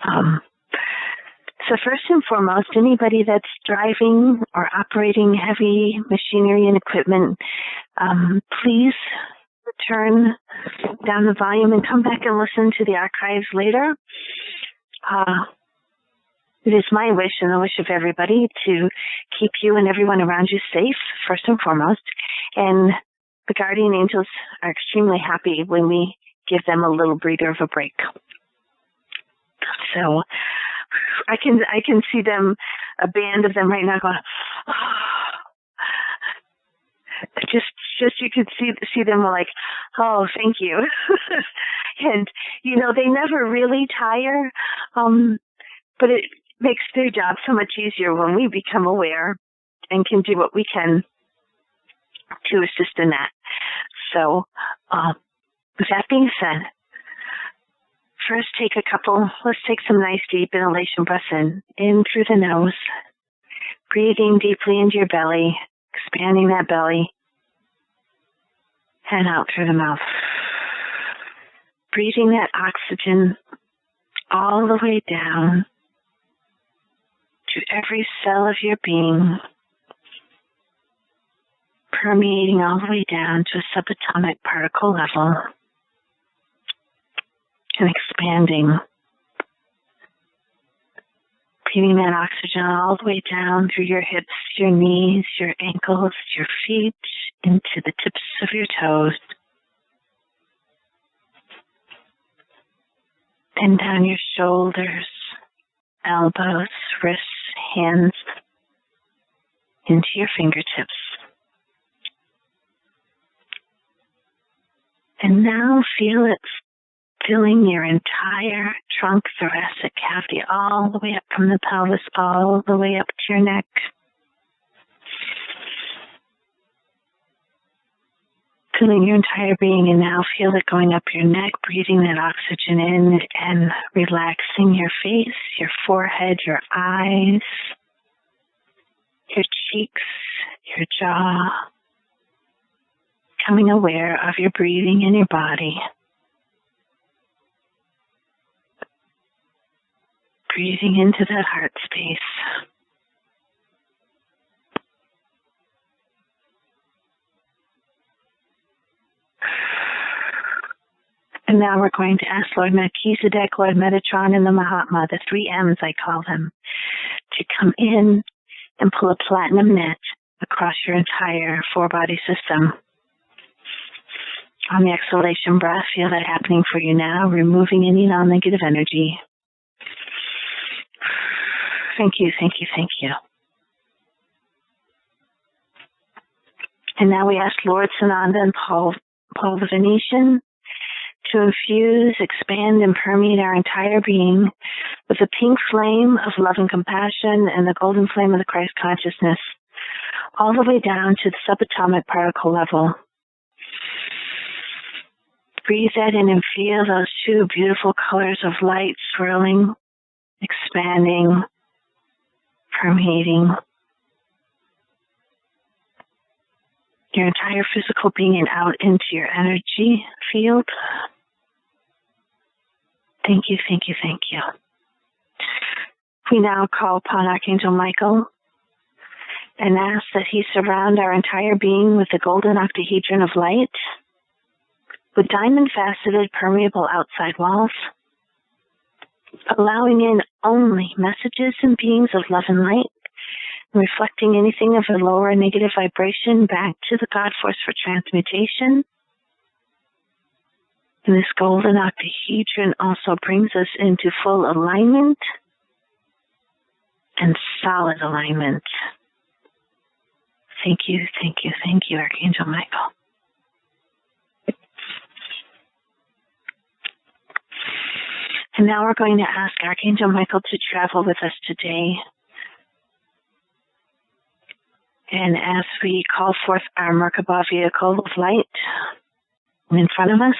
So first and foremost, anybody that's driving or operating heavy machinery and equipment, please turn down the volume and come back and listen to the archives later. It is my wish and the wish of everybody to keep you and everyone around you safe, first and foremost. And the guardian angels are extremely happy when we give them a little breather of a break. So I can see them, a band of them right now going, just you could see them like, oh, thank you. And, you know, they never really tire, but it makes their job so much easier when we become aware and can do what we can to assist in that. So, with that being said, first let's take some nice deep inhalation breaths in through the nose, breathing deeply into your belly, expanding that belly, and out through the mouth. Breathing that oxygen all the way down to every cell of your being, permeating all the way down to a subatomic particle level and expanding. Breathing that oxygen all the way down through your hips, your knees, your ankles, your feet, into the tips of your toes, and down your shoulders, elbows, wrists, hands, into your fingertips. And now feel it filling your entire trunk, thoracic cavity, all the way up from the pelvis, all the way up to your neck. Filling your entire being, and now feel it going up your neck, breathing that oxygen in and relaxing your face, your forehead, your eyes, your cheeks, your jaw, becoming aware of your breathing in your body. Breathing into that heart space. And now we're going to ask Lord Melchizedek, Lord Metatron, and the Mahatma, the 3 M's I call them, to come in and pull a platinum net across your entire 4-body system. On the exhalation breath, feel that happening for you now, removing any non-negative energy. Thank you, thank you, thank you. And now we ask Lord Sananda and Paul the Venetian to infuse, expand, and permeate our entire being with the pink flame of love and compassion and the golden flame of the Christ consciousness, all the way down to the subatomic particle level. Breathe that in and feel those 2 beautiful colors of light swirling, expanding, permeating your entire physical being and out into your energy field. Thank you, thank you, thank you. We now call upon Archangel Michael and ask that he surround our entire being with the golden octahedron of light, with diamond-faceted, permeable outside walls, allowing in only messages and beings of love and light, reflecting anything of a lower negative vibration back to the God Force for transmutation. And this golden octahedron also brings us into full alignment and solid alignment. Thank you, thank you, thank you, Archangel Michael. And now we're going to ask Archangel Michael to travel with us today. And as we call forth our Merkabah vehicle of light in front of us,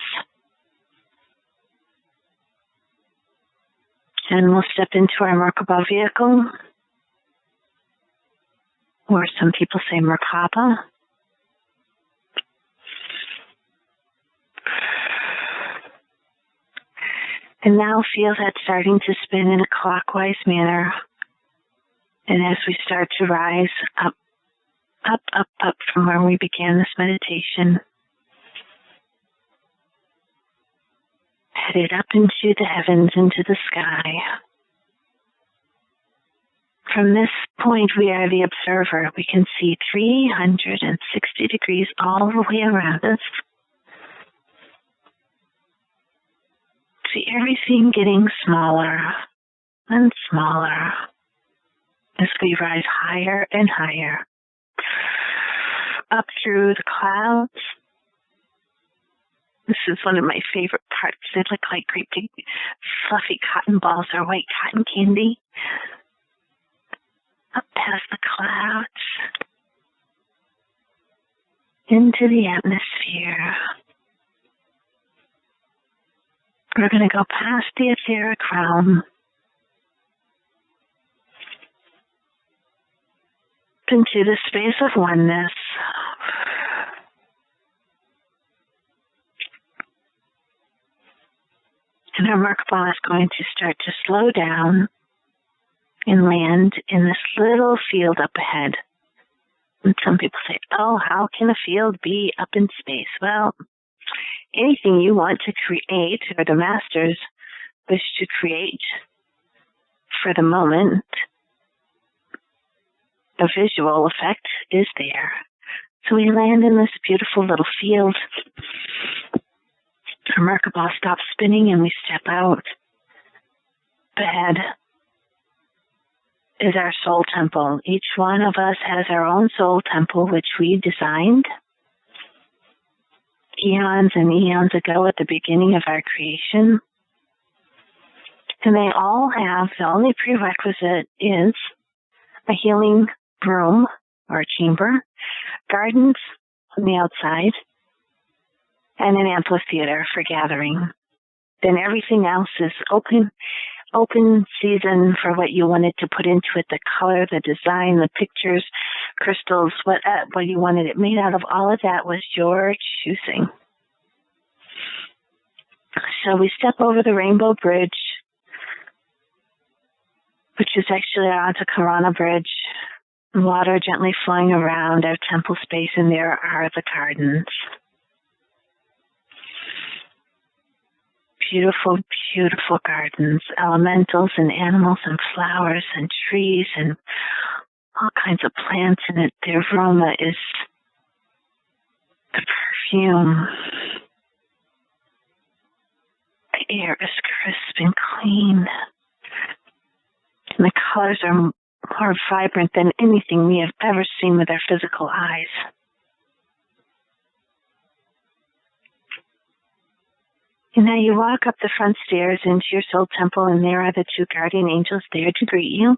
and we'll step into our Merkabah vehicle, or some people say Merkabah. And now feel that starting to spin in a clockwise manner. And as we start to rise up, up, up, up from where we began this meditation, headed up into the heavens, into the sky. From this point, we are the observer. We can see 360 degrees all the way around us. See everything getting smaller and smaller as we rise higher and higher. Up through the clouds. This is one of my favorite parts. They look like great big fluffy cotton balls or white cotton candy. Up past the clouds. Into the atmosphere. We're going to go past the etheric realm. Into the space of oneness. And our Merkabah is going to start to slow down and land in this little field up ahead. And some people say, oh, how can a field be up in space? Well, anything you want to create, or the masters wish to create for the moment, a visual effect is there. So we land in this beautiful little field. Our Merkabah stops spinning and we step out. Ahead is our soul temple. Each one of us has our own soul temple, which we designed eons and eons ago at the beginning of our creation. And they all have, the only prerequisite is a healing room or chamber, gardens on the outside, and an amphitheater for gathering. Then everything else is open season for what you wanted to put into it, the color, the design, the pictures, crystals, what you wanted it made out of. All of that was your choosing. So we step over the Rainbow Bridge, which is actually our Antakarana Bridge. Water gently flowing around our temple space, and there are the gardens. Beautiful, beautiful gardens, elementals and animals and flowers and trees and all kinds of plants in it. The aroma is the perfume. The air is crisp and clean. And the colors are more vibrant than anything we have ever seen with our physical eyes. And now you walk up the front stairs into your soul temple, and there are the two guardian angels there to greet you.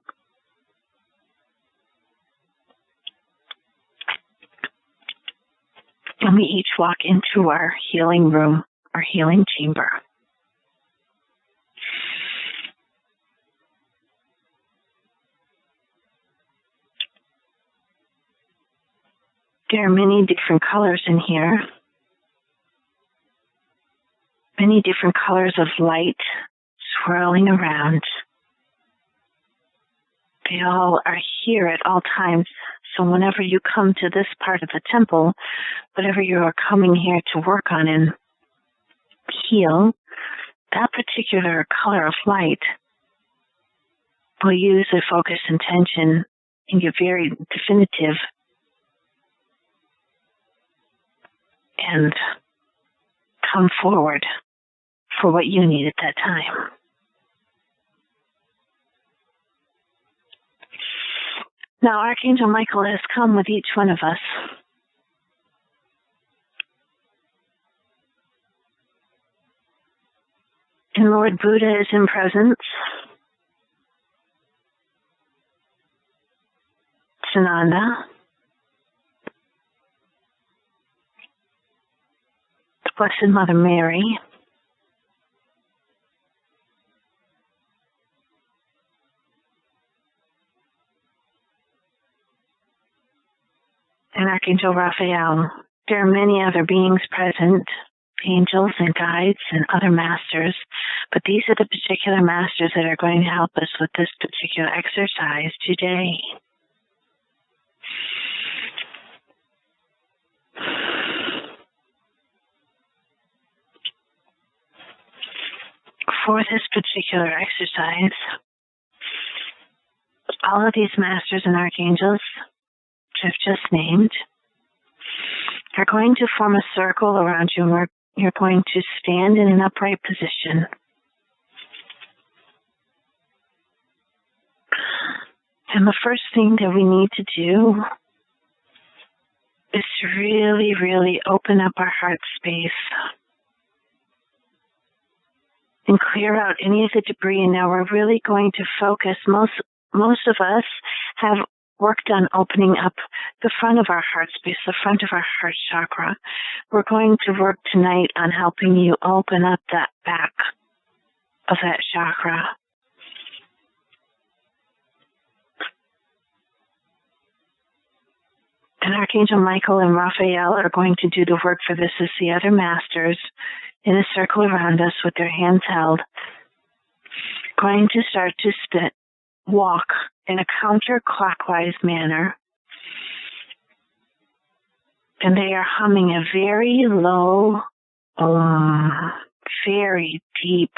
And we each walk into our healing room, our healing chamber. There are many different colors in here. Many different colors of light swirling around. They all are here at all times. So whenever you come to this part of the temple, whatever you are coming here to work on and heal, that particular color of light will use a focused intention and get very definitive and come forward for what you need at that time. Now, Archangel Michael has come with each one of us. And Lord Buddha is in presence. Sananda. The Blessed Mother Mary. And Archangel Raphael. There are many other beings present, angels and guides and other masters, But these are the particular masters that are going to help us with this particular exercise today. For this particular exercise, all of these masters and archangels, which I've just named, are going to form a circle around you, where you're going to stand in an upright position. And the first thing that we need to do is to really, really open up our heart space and clear out any of the debris. And now we're really going to focus. Most of us have worked on opening up the front of our heart space, the front of our heart chakra. We're going to work tonight on helping you open up that back of that chakra. And Archangel Michael and Raphael are going to do the work for this as the other masters in a circle around us with their hands held, going to start to walk in a counterclockwise manner. And they are humming a very low, very deep,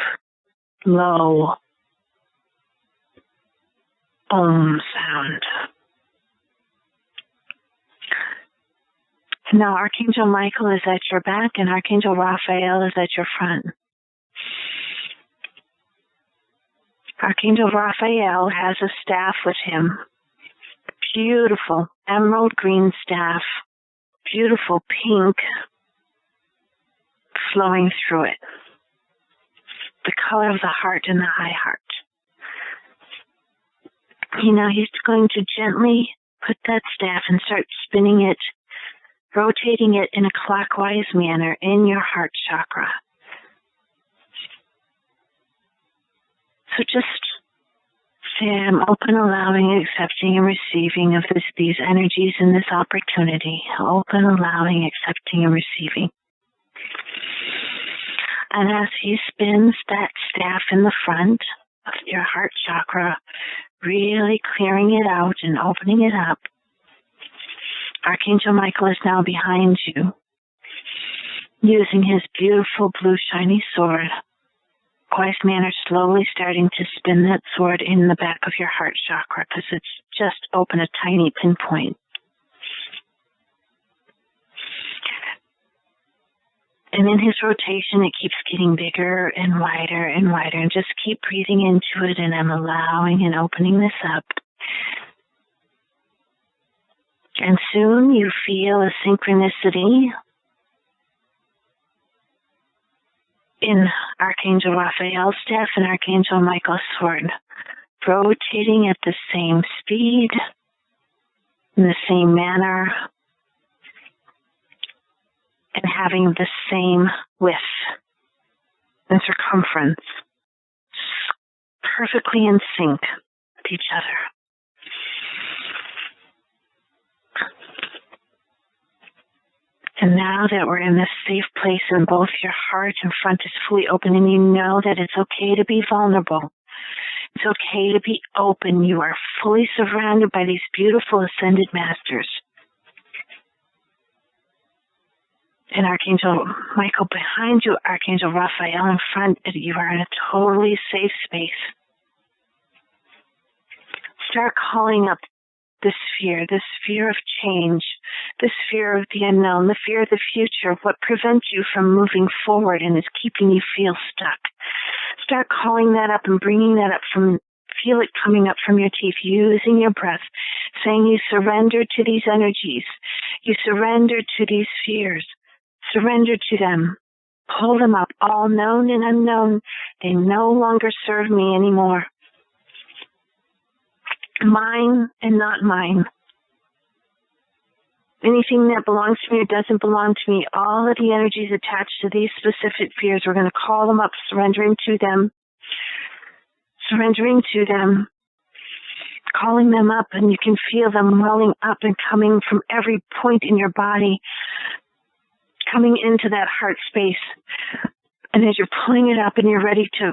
low sound. Now, Archangel Michael is at your back and Archangel Raphael is at your front. Archangel Raphael has a staff with him. Beautiful emerald green staff. Beautiful pink flowing through it. The color of the heart and the high heart. He's going to gently put that staff and start spinning it, rotating it in a clockwise manner in your heart chakra. So just say, I'm open, allowing, accepting, and receiving of these energies in this opportunity. Open, allowing, accepting, and receiving. And as he spins that staff in the front of your heart chakra, really clearing it out and opening it up, Archangel Michael is now behind you, using his beautiful blue shiny sword. Quiet manner, slowly starting to spin that sword in the back of your heart chakra, because it's just open a tiny pinpoint. And in his rotation, it keeps getting bigger and wider and wider. And just keep breathing into it, and I'm allowing and opening this up. And soon you feel a synchronicity in Archangel Raphael's staff and Archangel Michael's sword, rotating at the same speed, in the same manner, and having the same width and circumference, perfectly in sync with each other. And now that we're in this safe place and both your heart and front is fully open, and you know that it's okay to be vulnerable. It's okay to be open. You are fully surrounded by these beautiful ascended masters. And Archangel Michael behind you, Archangel Raphael in front. You are in a totally safe space. Start calling up this fear of change, this fear of the unknown, the fear of the future, what prevents you from moving forward and is keeping you feel stuck. Start calling that up and bringing that up feel it coming up from your teeth, using your breath, saying you surrender to these energies. You surrender to these fears. Surrender to them. Pull them up, all known and unknown. They no longer serve me anymore. Mine and not mine. Anything that belongs to me or doesn't belong to me, all of the energies attached to these specific fears, we're going to call them up, surrendering to them, calling them up, and you can feel them welling up and coming from every point in your body, coming into that heart space. And as you're pulling it up and we're ready to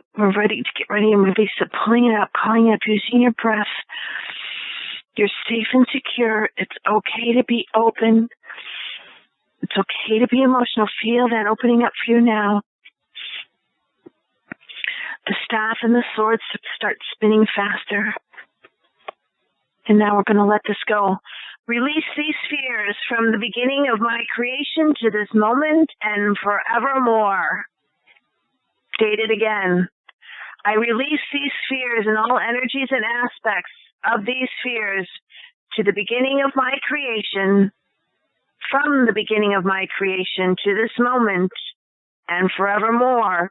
get ready and release it, pulling it up, calling it up, using your breath. You're safe and secure. It's okay to be open. It's okay to be emotional. Feel that opening up for you now. The staff and the swords start spinning faster. And now we're going to let this go. Release these fears from the beginning of my creation to this moment and forevermore. State it again. I release these fears and all energies and aspects of these fears to the beginning of my creation, from the beginning of my creation to this moment and forevermore.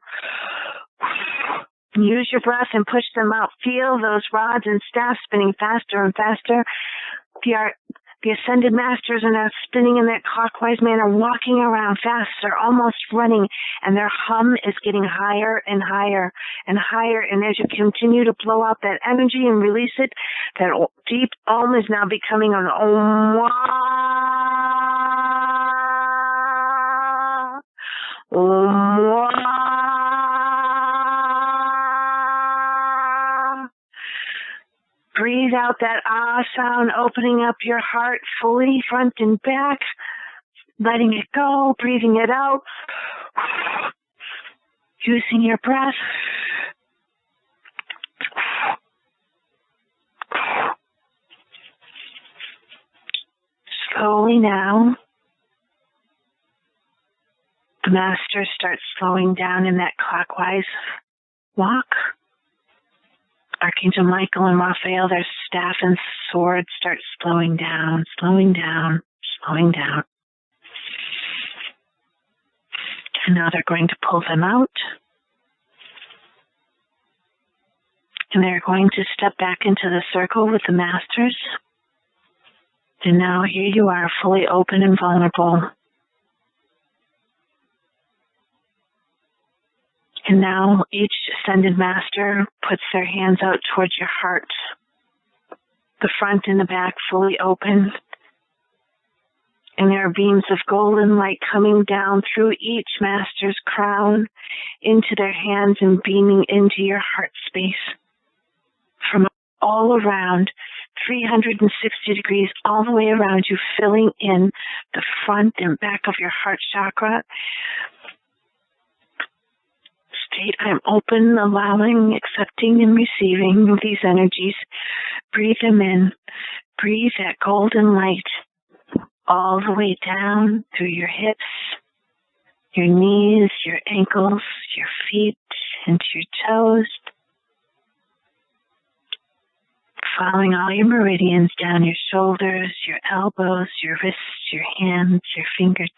Use your breath and push them out. Feel those rods and staffs spinning faster and faster. The ascended masters are now spinning in that clockwise manner, walking around faster, almost running, and their hum is getting higher and higher and higher. And as you continue to blow out that energy and release it, that deep Om is now becoming an Om. Om. Breathe out that ah sound, opening up your heart fully, front and back, letting it go, breathing it out, using your breath. Slowly now, the master starts slowing down in that clockwise walk. Archangel Michael and Raphael, their staff and sword, start slowing down, slowing down, slowing down. And now they're going to pull them out. And they're going to step back into the circle with the masters. And now here you are, fully open and vulnerable. And now each ascended master puts their hands out towards your heart, the front and the back fully open. And there are beams of golden light coming down through each master's crown into their hands and beaming into your heart space from all around, 360 degrees, all the way around you, filling in the front and back of your heart chakra. State, I'm open, allowing, accepting, and receiving these energies. Breathe them in. Breathe that golden light all the way down through your hips, your knees, your ankles, your feet, into your toes. Following all your meridians down your shoulders, your elbows, your wrists, your hands, your fingertips.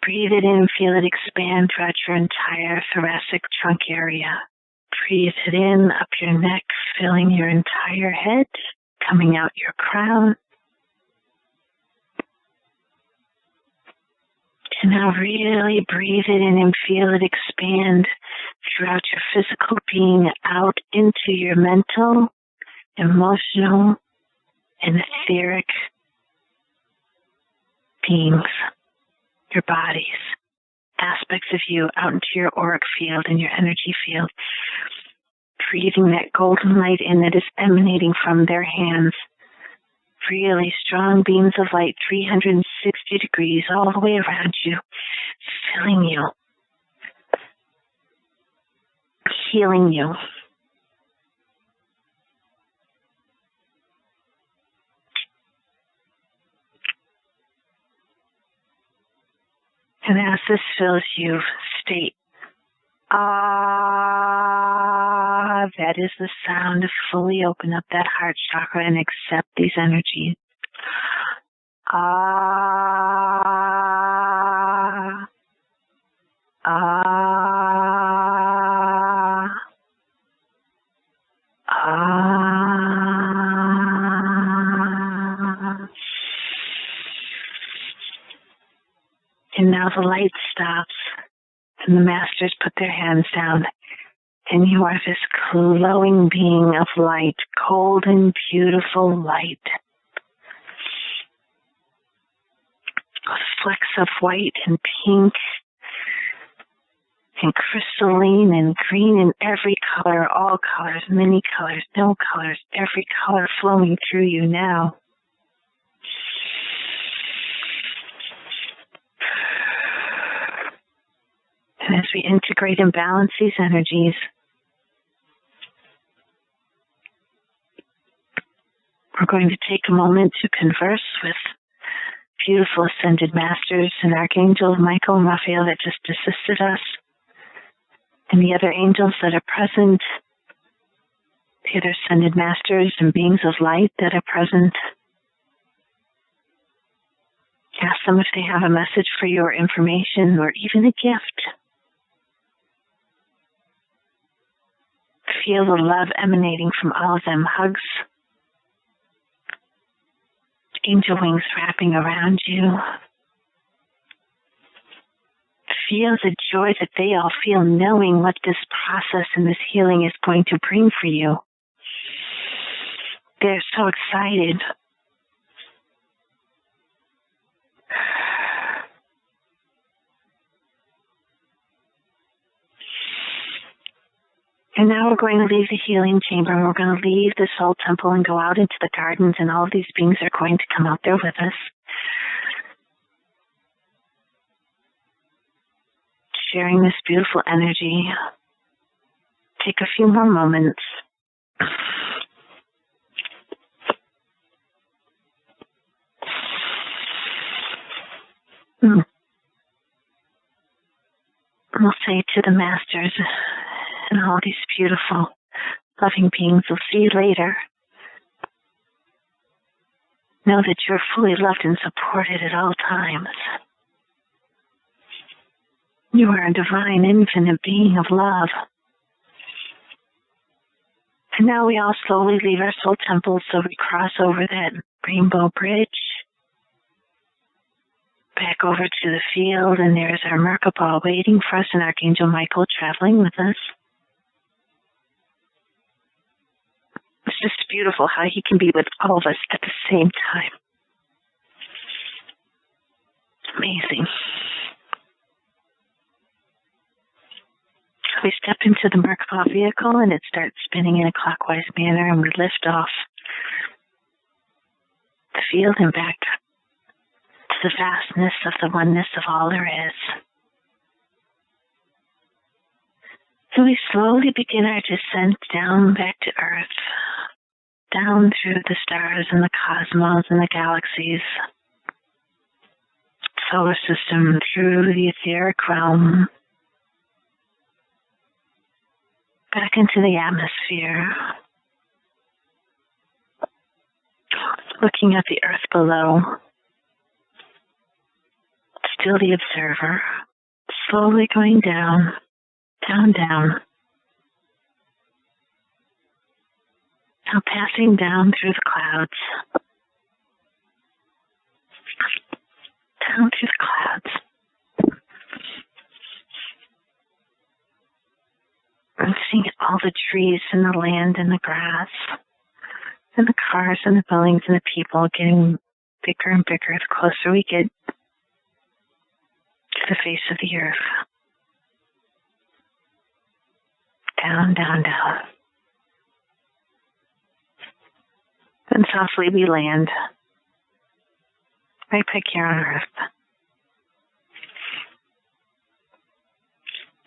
Breathe it in, feel it expand throughout your entire thoracic trunk area. Breathe it in, up your neck, filling your entire head, coming out your crown. And now really breathe it in and feel it expand throughout your physical being, out into your mental, emotional, and etheric beings. Your bodies, aspects of you out into your auric field and your energy field, breathing that golden light in that is emanating from their hands. Really strong beams of light, 360 degrees all the way around you, filling you, healing you. And as this fills you, state, ah, that is the sound to fully open up that heart chakra and accept these energies. Ah, ah, ah. And now the light stops, and the masters put their hands down, and you are this glowing being of light, cold and beautiful light. flecks of white and pink and crystalline and green in every color, all colors, many colors, no colors, every color flowing through you now. And as we integrate and balance these energies, we're going to take a moment to converse with beautiful ascended masters and archangels Michael and Raphael that just assisted us, and the other angels that are present, the other ascended masters and beings of light that are present. Ask them if they have a message for you or information or even a gift. Feel the love emanating from all of them. Hugs, angel wings wrapping around you. Feel the joy that they all feel knowing what this process and this healing is going to bring for you. They're so excited. And now we're going to leave the healing chamber, and we're going to leave the soul temple and go out into the gardens, and all of these beings are going to come out there with us, sharing this beautiful energy. Take a few more moments. We'll say to the masters and all these beautiful, loving beings, we'll see you later. Know that you're fully loved and supported at all times. You are a divine, infinite being of love. And now we all slowly leave our soul temples, so we cross over that rainbow bridge, back over to the field, and there's our Merkabah waiting for us and Archangel Michael traveling with us. It's just beautiful how he can be with all of us at the same time. Amazing. We step into the Merkabah vehicle, and it starts spinning in a clockwise manner, and we lift off the field and back to the vastness of the oneness of all there is. So we slowly begin our descent down back to Earth, down through the stars and the cosmos and the galaxies, solar system, through the etheric realm, back into the atmosphere, looking at the Earth below, still the observer, slowly going down, down, down. Now passing down through the clouds, down through the clouds, and seeing all the trees and the land and the grass and the cars and the buildings and the people getting bigger and bigger the closer we get to the face of the earth. Down, down, down. Then softly we land right back here on Earth.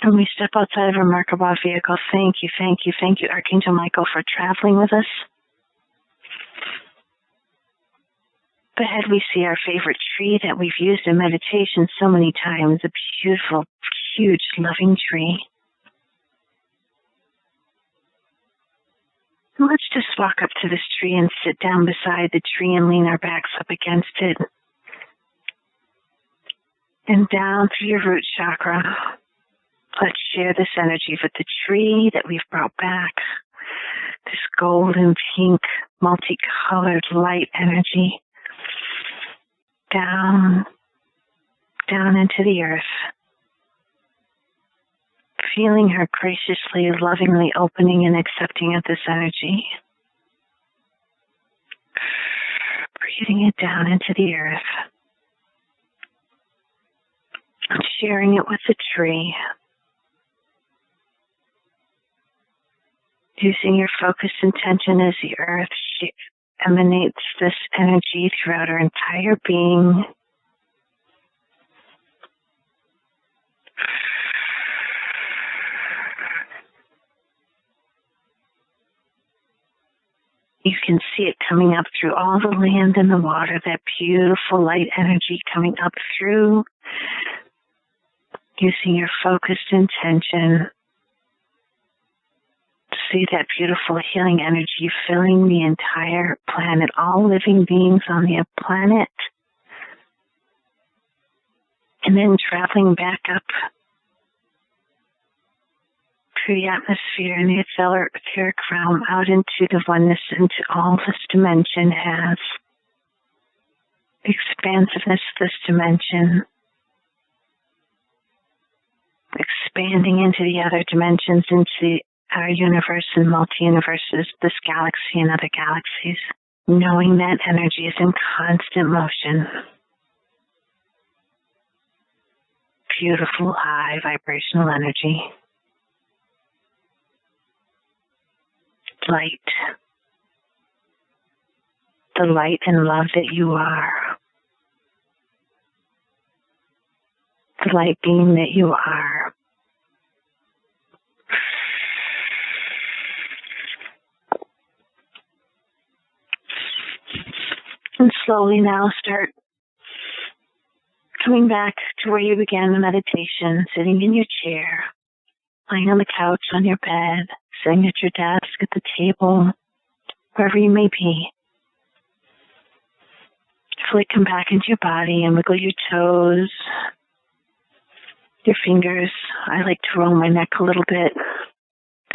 And we step outside of our Merkabah vehicle. Thank you, thank you, thank you, Archangel Michael, for traveling with us. Ahead we see our favorite tree that we've used in meditation so many times, a beautiful, huge, loving tree. Let's just walk up to this tree and sit down beside the tree and lean our backs up against it. And down through your root chakra, let's share this energy with the tree that we've brought back. This golden, pink, multicolored light energy. Down, down into the earth. Feeling her graciously, lovingly opening and accepting of this energy. Breathing it down into the earth. sharing it with the tree. Using your focused intention as the earth emanates this energy throughout our entire being. You can see it coming up through all the land and the water, that beautiful light energy coming up through, using your focused intention. See that beautiful healing energy filling the entire planet, all living beings on the planet, and then traveling back up through the atmosphere and the etheric realm out into the oneness, into all this dimension has. The expansiveness of this dimension, expanding into the other dimensions, into our universe and multi-universes, this galaxy and other galaxies, knowing that energy is in constant motion. Beautiful, high vibrational energy. Light. The light and love that you are. The light being that you are. And slowly now start coming back to where you began the meditation, sitting in your chair, lying on the couch, on your bed, sitting at your desk, at the table, wherever you may be. Fully come back into your body and wiggle your toes, your fingers. I like to roll my neck a little bit.